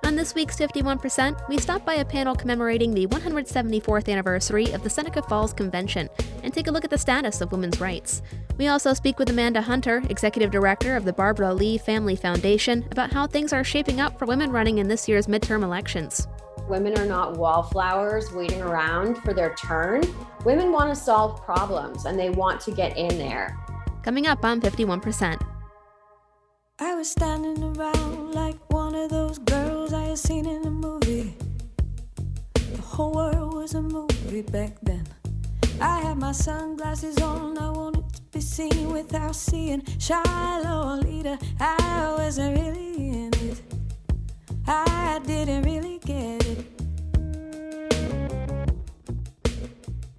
On this week's 51%, we stop by a panel commemorating the 174th anniversary of the Seneca Falls Convention and take a look at the status of women's rights. We also speak with Amanda Hunter, Executive Director of the Barbara Lee Family Foundation, about how things are shaping up for women running in this year's midterm elections. Women are not wallflowers waiting around for their turn. Women want to solve problems and they want to get in there. Coming up on 51%. I was standing around like one of those girls I had seen in a movie. The whole world was a movie back then. I had my sunglasses on, I wanted to be seen without seeing shy Lolita. I wasn't really in it, I didn't really get it.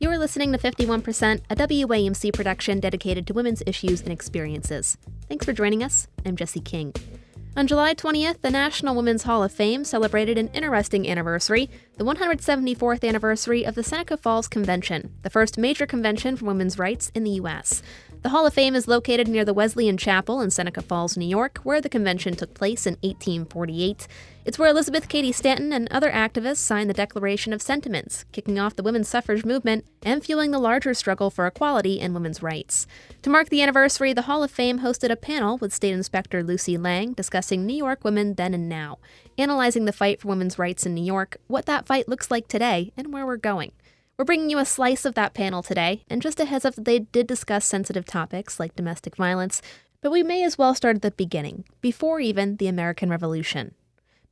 You are listening to 51%, a WAMC production dedicated to women's issues and experiences. Thanks for joining us. I'm Jessie King. On July 20th, the National Women's Hall of Fame celebrated an interesting anniversary, the 174th anniversary of the Seneca Falls Convention, the first major convention for women's rights in the U.S. The Hall of Fame is located near the Wesleyan Chapel in Seneca Falls, New York, where the convention took place in 1848. It's where Elizabeth Cady Stanton and other activists signed the Declaration of Sentiments, kicking off the women's suffrage movement and fueling the larger struggle for equality and women's rights. To mark the anniversary, the Hall of Fame hosted a panel with State Inspector Lucy Lang discussing New York women then and now, analyzing the fight for women's rights in New York, what that fight looks like today, and where we're going. We're bringing you a slice of that panel today, and just a heads up that they did discuss sensitive topics like domestic violence, but we may as well start at the beginning, before even the American Revolution.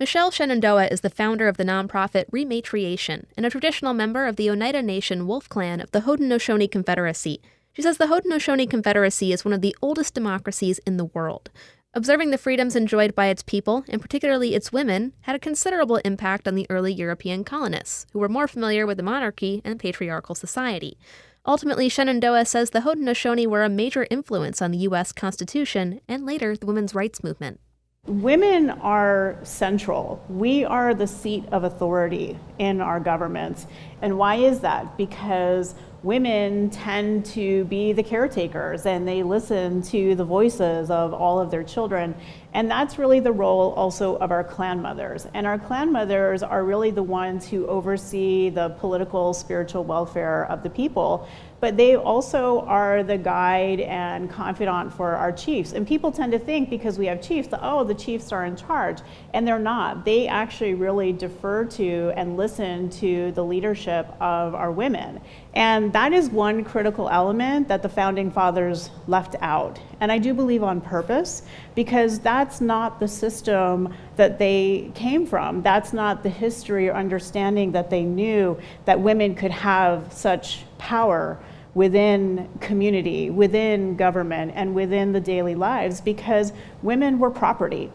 Michelle Shenandoah is the founder of the nonprofit Rematriation and a traditional member of the Oneida Nation Wolf Clan of the Haudenosaunee Confederacy. She says the Haudenosaunee Confederacy is one of the oldest democracies in the world. Observing the freedoms enjoyed by its people, and particularly its women, had a considerable impact on the early European colonists, who were more familiar with the monarchy and patriarchal society. Ultimately, Shenandoah says the Haudenosaunee were a major influence on the U.S. Constitution and later the women's rights movement. Women are central. We are the seat of authority in our governments. And why is that? Because women tend to be the caretakers and they listen to the voices of all of their children. And that's really the role also of our clan mothers. And our clan mothers are really the ones who oversee the political, spiritual welfare of the people. But they also are the guide and confidant for our chiefs. And people tend to think because we have chiefs that, oh, the chiefs are in charge. And they're not. They actually really defer to and listen to the leadership of our women. And that is one critical element that the founding fathers left out. And I do believe on purpose, because that's not the system that they came from. That's not the history or understanding that they knew that women could have such power within community, within government, and within the daily lives, because women were property.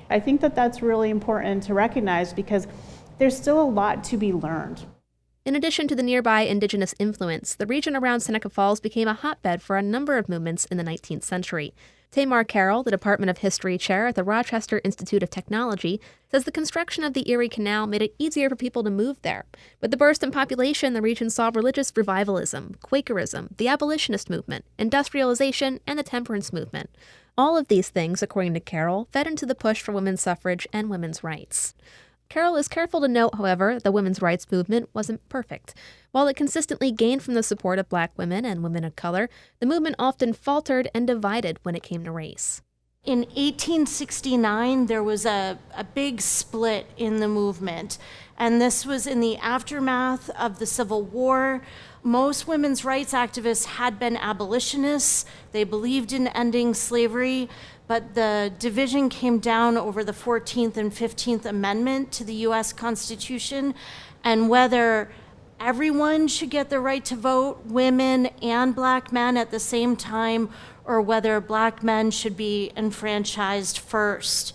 I think that that's really important to recognize because there's still a lot to be learned. In addition to the nearby indigenous influence, the region around Seneca Falls became a hotbed for a number of movements in the 19th century. Tamar Carroll, the Department of History chair at the Rochester Institute of Technology, says the construction of the Erie Canal made it easier for people to move there. With the burst in population, the region saw religious revivalism, Quakerism, the abolitionist movement, industrialization, and the temperance movement. All of these things, according to Carroll, fed into the push for women's suffrage and women's rights. Carroll is careful to note, however, the women's rights movement wasn't perfect. While it consistently gained from the support of black women and women of color, the movement often faltered and divided when it came to race. In 1869, there was a big split in the movement, and this was in the aftermath of the Civil War. Most women's rights activists had been abolitionists. They believed in ending slavery, but the division came down over the 14th and 15th Amendment to the U.S. Constitution and whether everyone should get the right to vote, women and black men at the same time, or whether black men should be enfranchised first.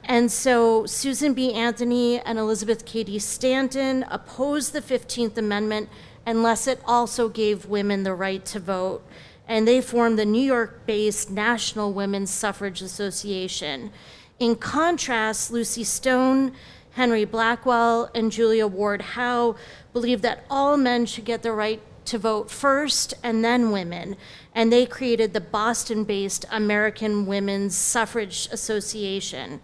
And so Susan B. Anthony and Elizabeth Cady Stanton opposed the 15th Amendment unless it also gave women the right to vote. And they formed the New York-based National Women's Suffrage Association. In contrast, Lucy Stone, Henry Blackwell, and Julia Ward Howe believed that all men should get the right to vote first and then women. And they created the Boston-based American Women's Suffrage Association.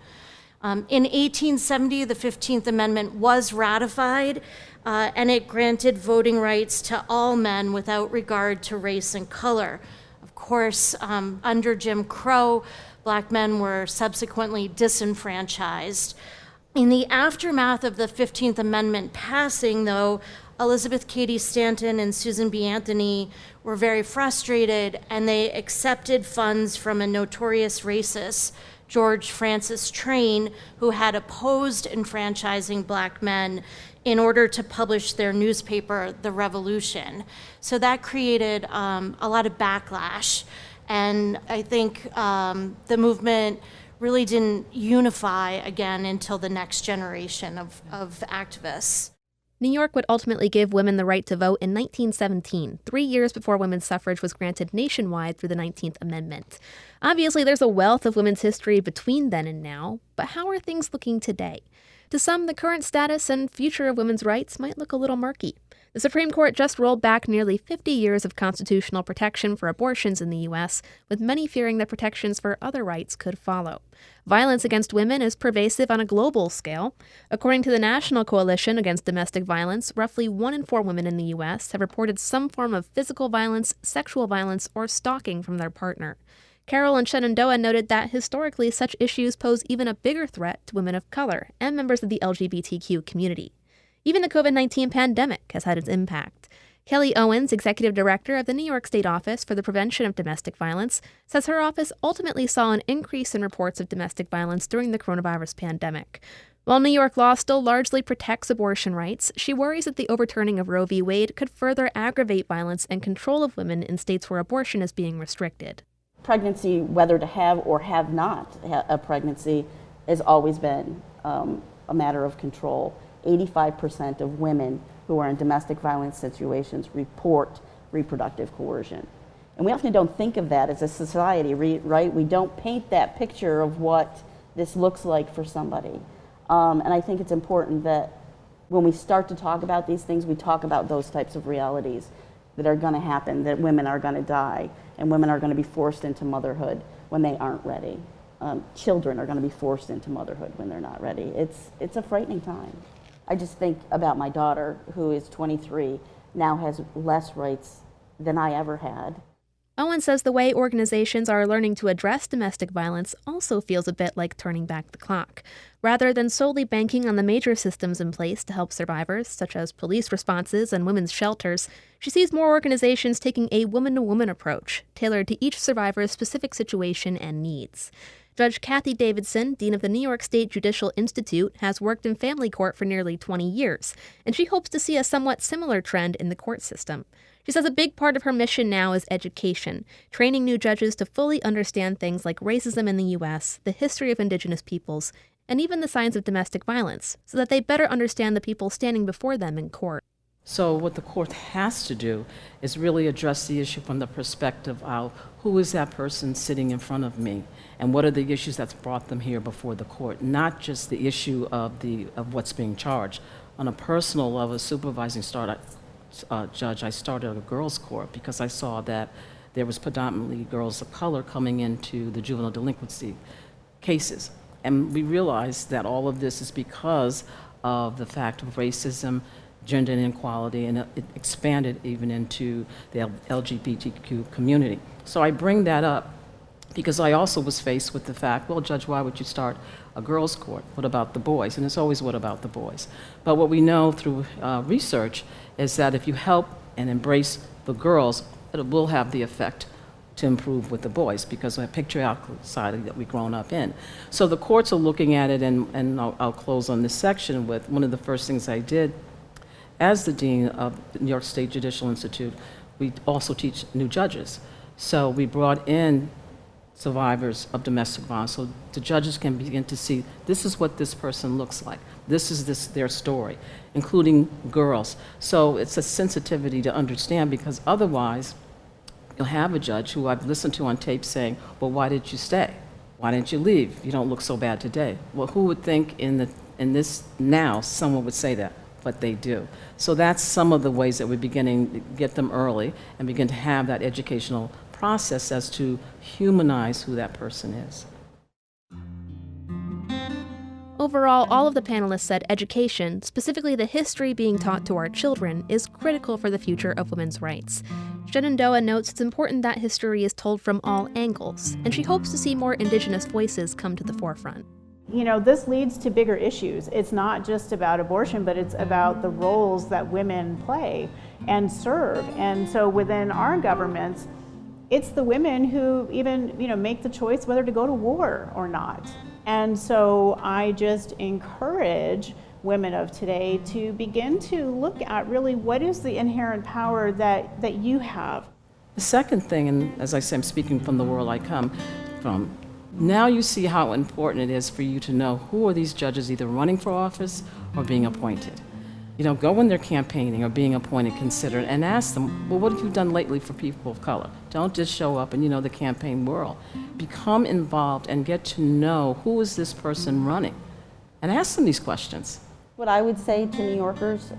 In 1870, the 15th Amendment was ratified, and it granted voting rights to all men without regard to race and color. Of course, under Jim Crow, Black men were subsequently disenfranchised. In the aftermath of the 15th Amendment passing, though, Elizabeth Cady Stanton and Susan B. Anthony were very frustrated, and they accepted funds from a notorious racist, George Francis Train, who had opposed enfranchising Black men in order to publish their newspaper, The Revolution. So that created a lot of backlash. And I think the movement really didn't unify again until the next generation of activists. New York would ultimately give women the right to vote in 1917, 3 years before women's suffrage was granted nationwide through the 19th Amendment. Obviously, there's a wealth of women's history between then and now, but how are things looking today? To some, the current status and future of women's rights might look a little murky. The Supreme Court just rolled back nearly 50 years of constitutional protection for abortions in the U.S., with many fearing that protections for other rights could follow. Violence against women is pervasive on a global scale. According to the National Coalition Against Domestic Violence, roughly 1 in 4 women in the U.S. have reported some form of physical violence, sexual violence, or stalking from their partner. Carol in Shenandoah noted that historically such issues pose even a bigger threat to women of color and members of the LGBTQ community. Even the COVID-19 pandemic has had its impact. Kelly Owens, executive director of the New York State Office for the Prevention of Domestic Violence, says her office ultimately saw an increase in reports of domestic violence during the coronavirus pandemic. While New York law still largely protects abortion rights, she worries that the overturning of Roe v. Wade could further aggravate violence and control of women in states where abortion is being restricted. Pregnancy, whether to have or have not a pregnancy, has always been a matter of control. 85% of women who are in domestic violence situations report reproductive coercion. And we often don't think of that as a society, right? We don't paint that picture of what this looks like for somebody. And I think it's important that when we start to talk about these things, we talk about those types of realities that are going to happen, that women are going to die, and women are going to be forced into motherhood when they aren't ready. Children are going to be forced into motherhood when they're not ready. It's a frightening time. I just think about my daughter, who is 23, now has less rights than I ever had. Owen says the way organizations are learning to address domestic violence also feels a bit like turning back the clock. Rather than solely banking on the major systems in place to help survivors, such as police responses and women's shelters, she sees more organizations taking a woman-to-woman approach, tailored to each survivor's specific situation and needs. Judge Kathy Davidson, dean of the New York State Judicial Institute, has worked in family court for nearly 20 years, and she hopes to see a somewhat similar trend in the court system. She says a big part of her mission now is education, training new judges to fully understand things like racism in the U.S., the history of Indigenous peoples, and even the signs of domestic violence, so that they better understand the people standing before them in court. So what the court has to do is really address the issue from the perspective of who is that person sitting in front of me, and what are the issues that's brought them here before the court, not just the issue of what's being charged. On a personal level, supervising judge, I started a girls' court because I saw that there was predominantly girls of color coming into the juvenile delinquency cases. And we realized that all of this is because of the fact of racism, gender inequality, and it expanded even into the LGBTQ community. So I bring that up because I also was faced with the fact, well, Judge, why would you start a girls' court? What about the boys? And it's always what about the boys? But what we know through research is that if you help and embrace the girls, it will have the effect to improve with the boys, because of the patriarchal society that we've grown up in. So the courts are looking at it, and I'll close on this section with one of the first things I did as the dean of the New York State Judicial Institute. We also teach new judges. So we brought in survivors of domestic violence, so the judges can begin to see, this is what this person looks like. This is their story, including girls. So it's a sensitivity to understand, because otherwise you'll have a judge who I've listened to on tape saying, well, why did you stay? Why didn't you leave? You don't look so bad today. Well, who would think in this now someone would say that? But they do. So that's some of the ways that we're beginning to get them early and begin to have that educational process as to humanize who that person is. Overall, all of the panelists said education, specifically the history being taught to our children, is critical for the future of women's rights. Shenandoah notes it's important that history is told from all angles, and she hopes to see more Indigenous voices come to the forefront. You know, this leads to bigger issues. It's not just about abortion, but it's about the roles that women play and serve. And so within our governments, it's the women who even, make the choice whether to go to war or not. And so I just encourage women of today to begin to look at really what is the inherent power that you have. The second thing, and as I say, I'm speaking from the world I come from, now you see how important it is for you to know who are these judges either running for office or being appointed. Go when they're campaigning or being appointed, consider it, and ask them, well, what have you done lately for people of color? Don't just show up in, the campaign world. Become involved and get to know who is this person running, and ask them these questions. What I would say to New Yorkers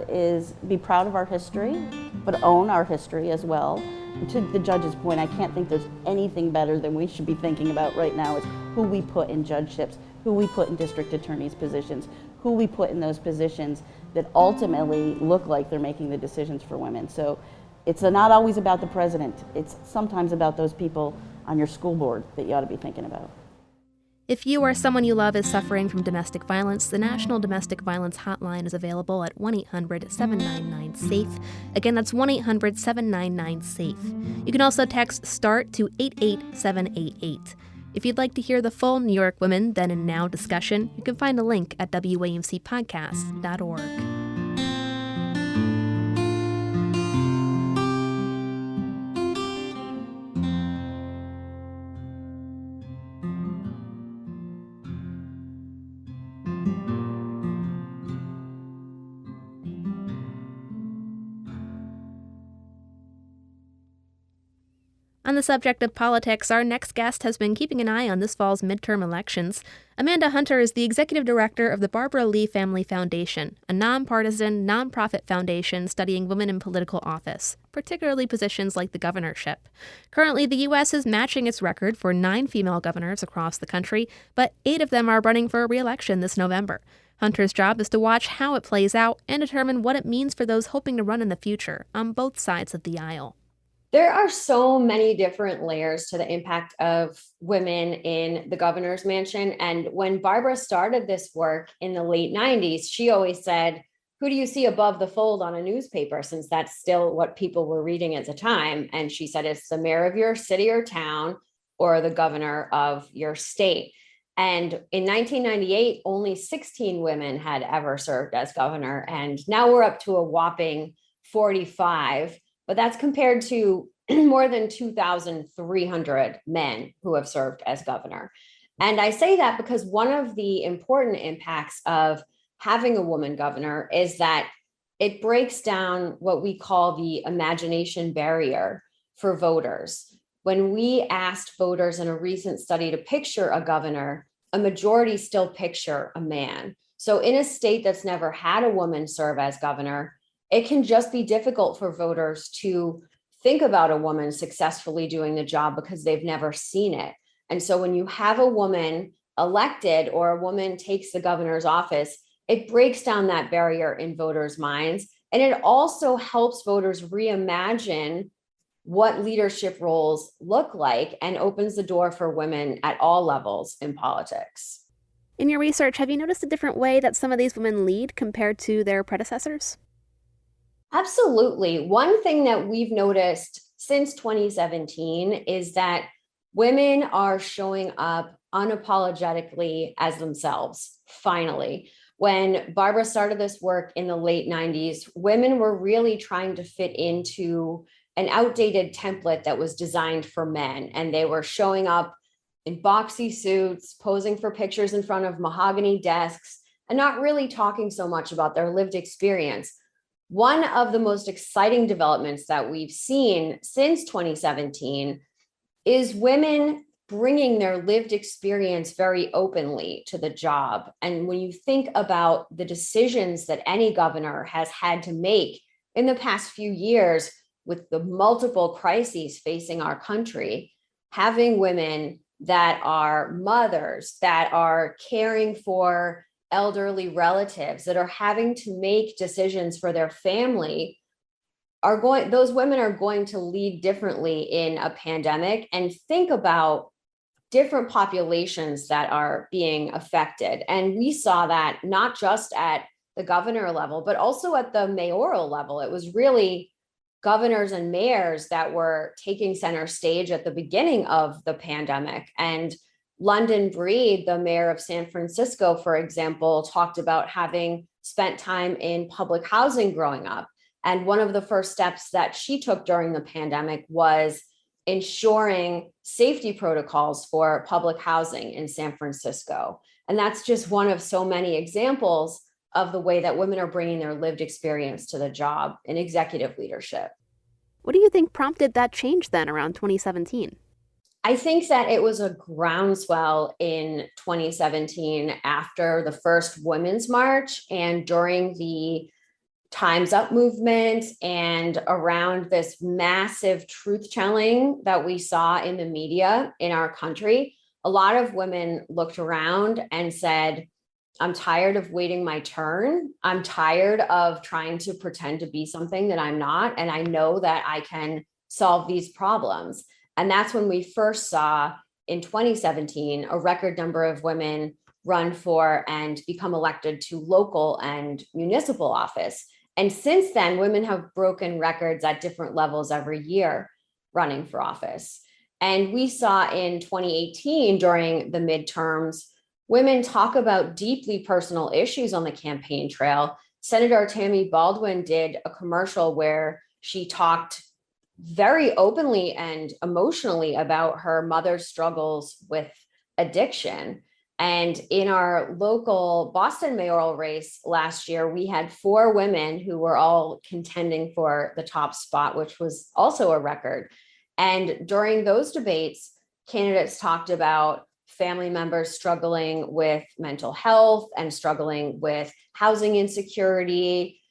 is be proud of our history, but own our history as well. And to the judge's point, I can't think there's anything better than we should be thinking about right now is who we put in judgeships, who we put in district attorneys' positions, who we put in those positions that ultimately look like they're making the decisions for women. So it's not always about the president. It's sometimes about those people on your school board that you ought to be thinking about. If you or someone you love is suffering from domestic violence, the National Domestic Violence Hotline is available at 1-800-799-SAFE. Again, that's 1-800-799-SAFE. You can also text START to 88788. If you'd like to hear the full New York Women Then and Now discussion, you can find a link at WAMCpodcast.org. On the subject of politics, our next guest has been keeping an eye on this fall's midterm elections. Amanda Hunter is the executive director of the Barbara Lee Family Foundation, a nonpartisan, nonprofit foundation studying women in political office, particularly positions like the governorship. Currently, the U.S. is matching its record for 9 female governors across the country, but 8 of them are running for re-election this November. Hunter's job is to watch how it plays out and determine what it means for those hoping to run in the future on both sides of the aisle. There are so many different layers to the impact of women in the governor's mansion. And when Barbara started this work in the late 90s, she always said, who do you see above the fold on a newspaper? Since that's still what people were reading at the time. And she said, it's the mayor of your city or town or the governor of your state. And in 1998, only 16 women had ever served as governor. And now we're up to a whopping 45. But that's compared to more than 2,300 men who have served as governor. And I say that because one of the important impacts of having a woman governor is that it breaks down what we call the imagination barrier for voters. When we asked voters in a recent study to picture a governor, a majority still picture a man. So in a state that's never had a woman serve as governor, it can just be difficult for voters to think about a woman successfully doing the job because they've never seen it. And so when you have a woman elected or a woman takes the governor's office, it breaks down that barrier in voters' minds. And it also helps voters reimagine what leadership roles look like and opens the door for women at all levels in politics. In your research, have you noticed a different way that some of these women lead compared to their predecessors? Absolutely. One thing that we've noticed since 2017 is that women are showing up unapologetically as themselves, finally. When Barbara started this work in the late 90s, women were really trying to fit into an outdated template that was designed for men. And they were showing up in boxy suits, posing for pictures in front of mahogany desks, and not really talking so much about their lived experience. One of the most exciting developments that we've seen since 2017 is women bringing their lived experience very openly to the job. And when you think about the decisions that any governor has had to make in the past few years with the multiple crises facing our country, having women that are mothers, that are caring for elderly relatives, that are having to make decisions for their family, those women are going to lead differently in a pandemic and think about different populations that are being affected. And we saw that not just at the governor level, but also at the mayoral level. It was really governors and mayors that were taking center stage at the beginning of the pandemic. And London Breed, the mayor of San Francisco, for example, talked about having spent time in public housing growing up. And one of the first steps that she took during the pandemic was ensuring safety protocols for public housing in San Francisco. And that's just one of so many examples of the way that women are bringing their lived experience to the job in executive leadership. What do you think prompted that change then around 2017? I think that it was a groundswell in 2017 after the first Women's March and during the Time's Up movement and around this massive truth telling that we saw in the media in our country. A lot of women looked around and said, I'm tired of waiting my turn. I'm tired of trying to pretend to be something that I'm not. And I know that I can solve these problems. And that's when we first saw in 2017 a record number of women run for and become elected to local and municipal office. And since then, women have broken records at different levels every year running for office. And we saw in 2018 during the midterms, women talk about deeply personal issues on the campaign trail. Senator Tammy Baldwin did a commercial where she talked very openly and emotionally about her mother's struggles with addiction. And in our local Boston mayoral race last year, we had 4 women who were all contending for the top spot, which was also a record. And during those debates, candidates talked about family members struggling with mental health and struggling with housing insecurity,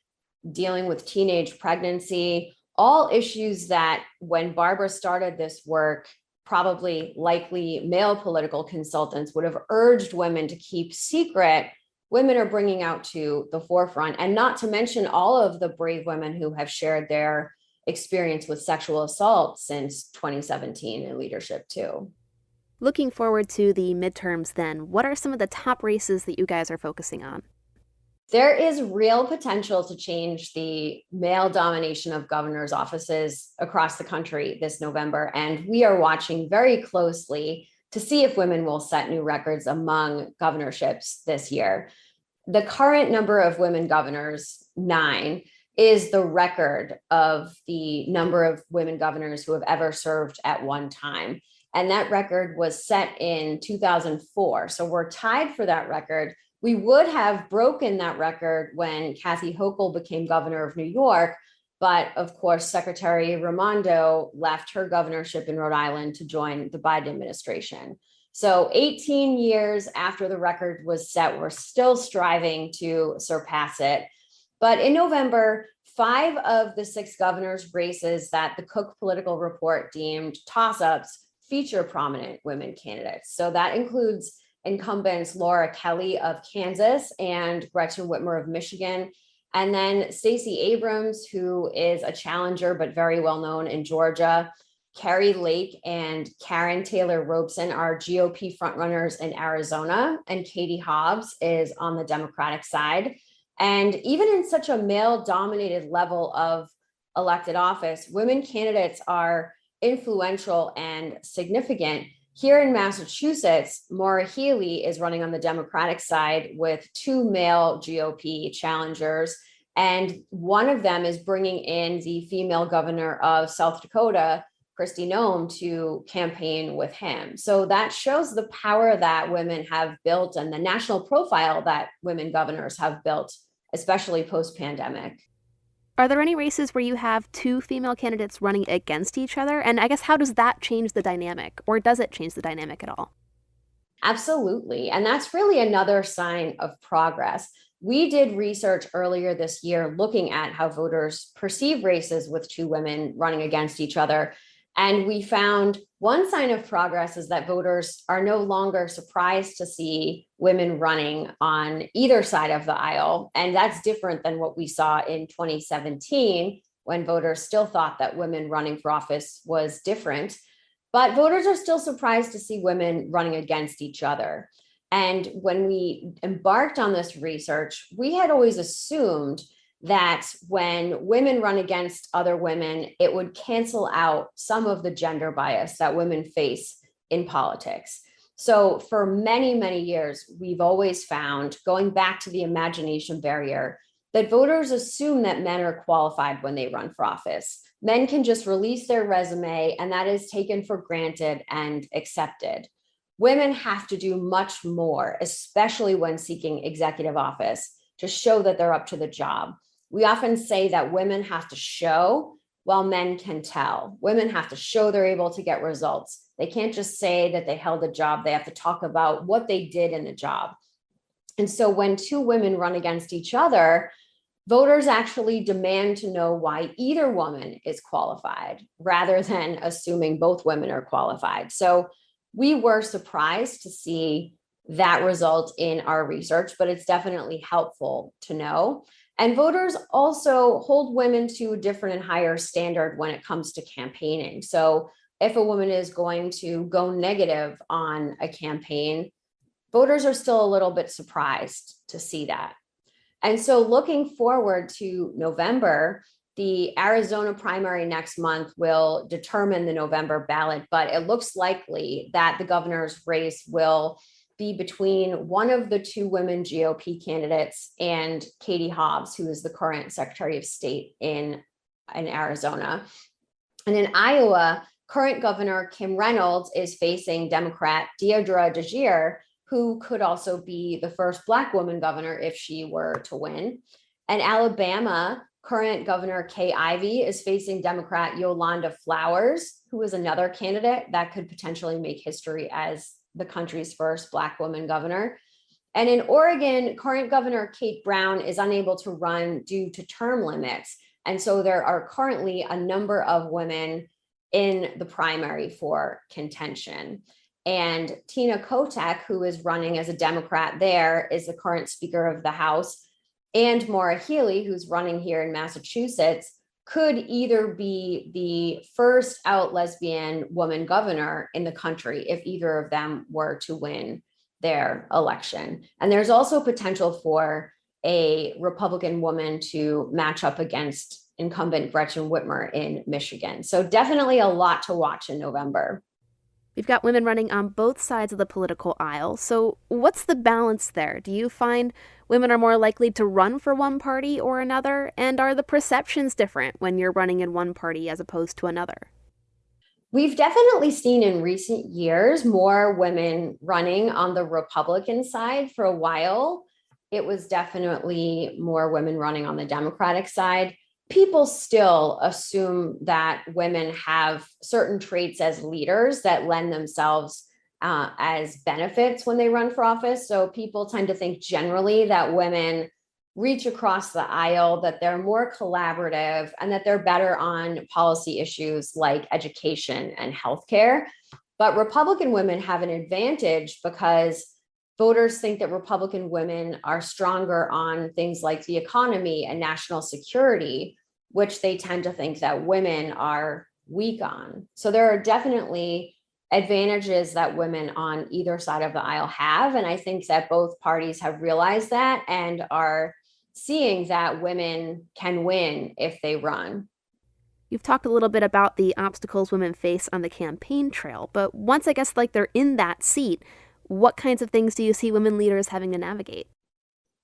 dealing with teenage pregnancy, all issues that when Barbara started this work, probably likely male political consultants would have urged women to keep secret. Women are bringing out to the forefront, and not to mention all of the brave women who have shared their experience with sexual assault since 2017 in leadership too. Looking forward to the midterms then, what are some of the top races that you guys are focusing on? There is real potential to change the male domination of governors' offices across the country this November, and we are watching very closely to see if women will set new records among governorships this year. The current number of women governors, 9, is the record of the number of women governors who have ever served at one time. And that record was set in 2004. So we're tied for that record. We would have broken that record when Kathy Hochul became governor of New York. But of course, Secretary Raimondo left her governorship in Rhode Island to join the Biden administration. So 18 years after the record was set, we're still striving to surpass it. But in November, 5 of the 6 governors' races that the Cook Political Report deemed toss-ups feature prominent women candidates. So that includes incumbents Laura Kelly of Kansas and Gretchen Whitmer of Michigan, and then Stacey Abrams, who is a challenger but very well known in Georgia. Carrie Lake and Karen Taylor Robeson are GOP frontrunners in Arizona, and Katie Hobbs is on the Democratic side. And even in such a male-dominated level of elected office, women candidates are influential and significant. Here in Massachusetts, Maura Healey is running on the Democratic side with 2 male GOP challengers, and one of them is bringing in the female governor of South Dakota, Kristi Noem, to campaign with him. So that shows the power that women have built and the national profile that women governors have built, especially post-pandemic. Are there any races where you have 2 female candidates running against each other? And I guess how does that change the dynamic, or does it change the dynamic at all? Absolutely. And that's really another sign of progress. We did research earlier this year looking at how voters perceive races with 2 women running against each other. And we found one sign of progress is that voters are no longer surprised to see women running on either side of the aisle. And that's different than what we saw in 2017, when voters still thought that women running for office was different. But voters are still surprised to see women running against each other. And when we embarked on this research, we had always assumed that when women run against other women, it would cancel out some of the gender bias that women face in politics. So for many, many years, we've always found, going back to the imagination barrier, that voters assume that men are qualified when they run for office. Men can just release their resume, and that is taken for granted and accepted. Women have to do much more, especially when seeking executive office, to show that they're up to the job. We often say that women have to show while men can tell. Women have to show they're able to get results. They can't just say that they held a job. They have to talk about what they did in the job. And so when two women run against each other, voters actually demand to know why either woman is qualified, rather than assuming both women are qualified. So we were surprised to see that result in our research, but it's definitely helpful to know. And voters also hold women to a different and higher standard when it comes to campaigning. So if a woman is going to go negative on a campaign, voters are still a little bit surprised to see that. And so looking forward to November, the Arizona primary next month will determine the November ballot, but it looks likely that the governor's race will be between one of the two women GOP candidates and Katie Hobbs, who is the current Secretary of State in Arizona. And in Iowa, current Governor Kim Reynolds is facing Democrat Deidre DeGier, who could also be the first Black woman governor if she were to win. And Alabama, current Governor Kay Ivey is facing Democrat Yolanda Flowers, who is another candidate that could potentially make history as the country's first Black woman governor. And in Oregon, current Governor Kate Brown is unable to run due to term limits. And so there are currently a number of women in the primary for contention. And Tina Kotek, who is running as a Democrat there, is the current Speaker of the House. And Maura Healey, who's running here in Massachusetts, could either be the first out lesbian woman governor in the country if either of them were to win their election. And there's also potential for a Republican woman to match up against incumbent Gretchen Whitmer in Michigan. So definitely a lot to watch in November. We've got women running on both sides of the political aisle. So what's the balance there? Do you find women are more likely to run for one party or another? And are the perceptions different when you're running in one party as opposed to another? We've definitely seen in recent years more women running on the Republican side. For a while, it was definitely more women running on the Democratic side. People still assume that women have certain traits as leaders that lend themselves as benefits when they run for office. So people tend to think generally that women reach across the aisle, that they're more collaborative, and that they're better on policy issues like education and healthcare. But Republican women have an advantage because voters think that Republican women are stronger on things like the economy and national security, which they tend to think that women are weak on. So there are definitely advantages that women on either side of the aisle have. And I think that both parties have realized that and are seeing that women can win if they run. You've talked a little bit about the obstacles women face on the campaign trail, but once I guess like they're in that seat, what kinds of things do you see women leaders having to navigate?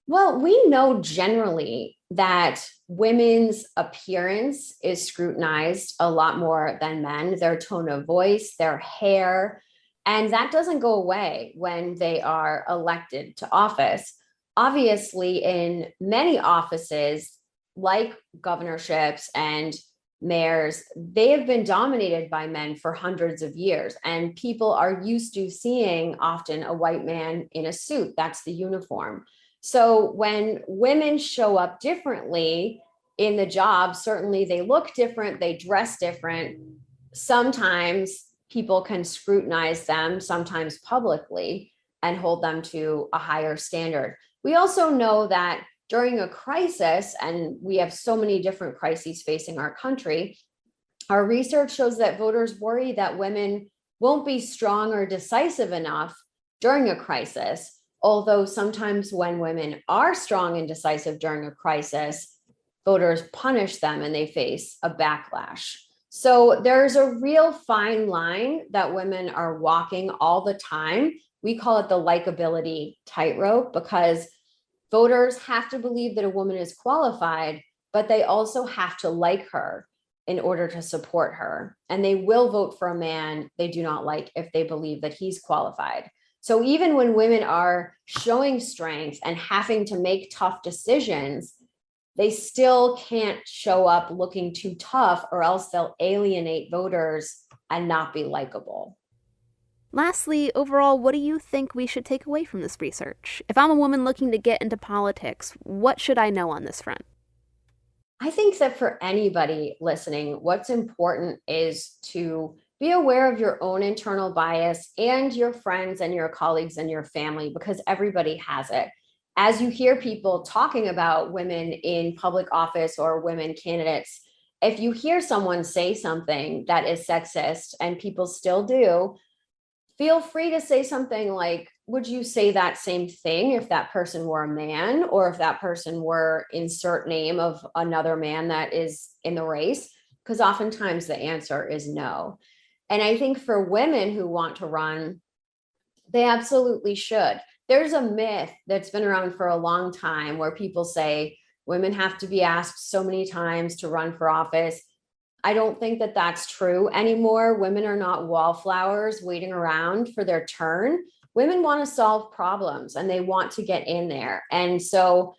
Well, we know generally that women's appearance is scrutinized a lot more than men, their tone of voice, their hair, and that doesn't go away when they are elected to office. Obviously, in many offices, like governorships and mayors, they have been dominated by men for hundreds of years, and people are used to seeing often a white man in a suit. That's the uniform. So when women show up differently in the job, certainly they look different, they dress different. sometimes people can scrutinize them, sometimes publicly, and hold them to a higher standard. We also know that during a crisis, and we have so many different crises facing our country, our research shows that voters worry that women won't be strong or decisive enough during a crisis, although sometimes when women are strong and decisive during a crisis, voters punish them and they face a backlash. So there's a real fine line that women are walking all the time. We call it the likability tightrope, because voters have to believe that a woman is qualified, but they also have to like her in order to support her. And they will vote for a man they do not like if they believe that he's qualified. So even when women are showing strength and having to make tough decisions, they still can't show up looking too tough, or else they'll alienate voters and not be likable. Lastly, overall, what do you think we should take away from this research? If I'm a woman looking to get into politics, what should I know on this front? I think that for anybody listening, what's important is to be aware of your own internal bias and your friends and your colleagues and your family, because everybody has it. As you hear people talking about women in public office or women candidates, if you hear someone say something that is sexist, and people still do, feel free to say something like, would you say that same thing if that person were a man, or if that person were insert name of another man that is in the race? Because oftentimes the answer is no. And I think for women who want to run, they absolutely should. There's a myth that's been around for a long time where people say women have to be asked so many times to run for office. I don't think that that's true anymore. Women are not wallflowers waiting around for their turn. Women want to solve problems and they want to get in there. And so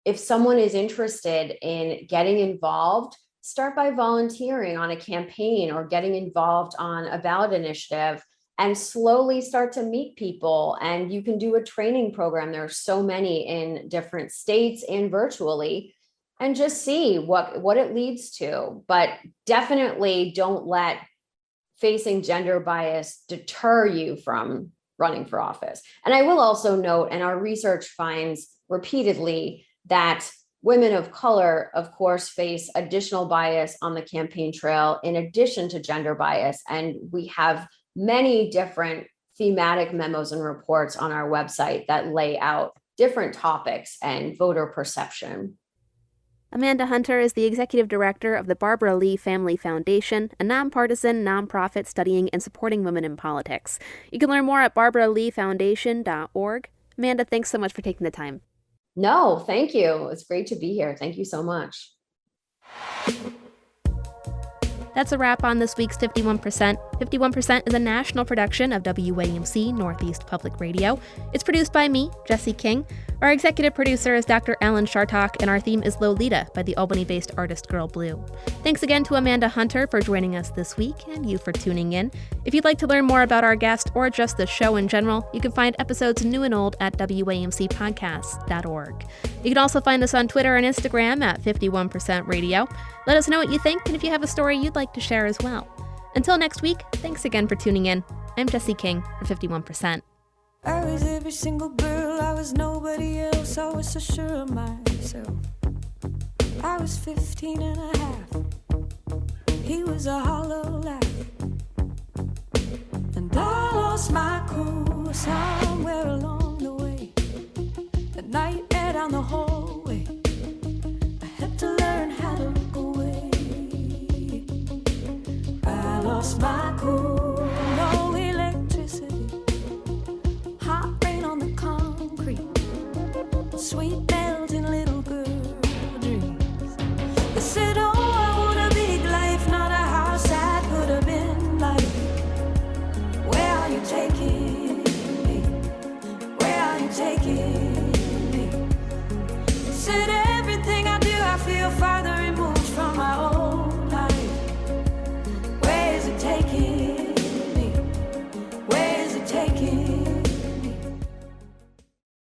if someone is interested in getting involved, start by volunteering on a campaign or getting involved on a ballot initiative, and slowly start to meet people. And you can do a training program. There are so many in different states and virtually, and just see what it leads to. But definitely don't let facing gender bias deter you from running for office. And I will also note, and our research finds repeatedly, that women of color, of course, face additional bias on the campaign trail in addition to gender bias. And we have many different thematic memos and reports on our website that lay out different topics and voter perception. Amanda Hunter is the executive director of the Barbara Lee Family Foundation, a nonpartisan nonprofit studying and supporting women in politics. You can learn more at barbaraleefoundation.org. Amanda, thanks so much for taking the time. No, thank you. It's great to be here. Thank you so much. That's a wrap on this week's 51%. 51% is a national production of WAMC Northeast Public Radio. It's produced by me, Jesse King. Our executive producer is Dr. Alan Chartock, and our theme is Lolita by the Albany-based artist Girl Blue. Thanks again to Amanda Hunter for joining us this week, and you for tuning in. If you'd like to learn more about our guest or just the show in general, you can find episodes new and old at WAMCpodcasts.org. You can also find us on Twitter and Instagram at 51% Radio. Let us know what you think, and if you have a story you'd like to share as well. Until next week, thanks again for tuning in. I'm Jesse King for 51%. I was every single girl, I was nobody else, I was so sure of myself. I was 15 and a half, he was a hollow laugh. And I lost my cool somewhere along the way. The night air down the hallway, I had to learn how to look away. I lost my cool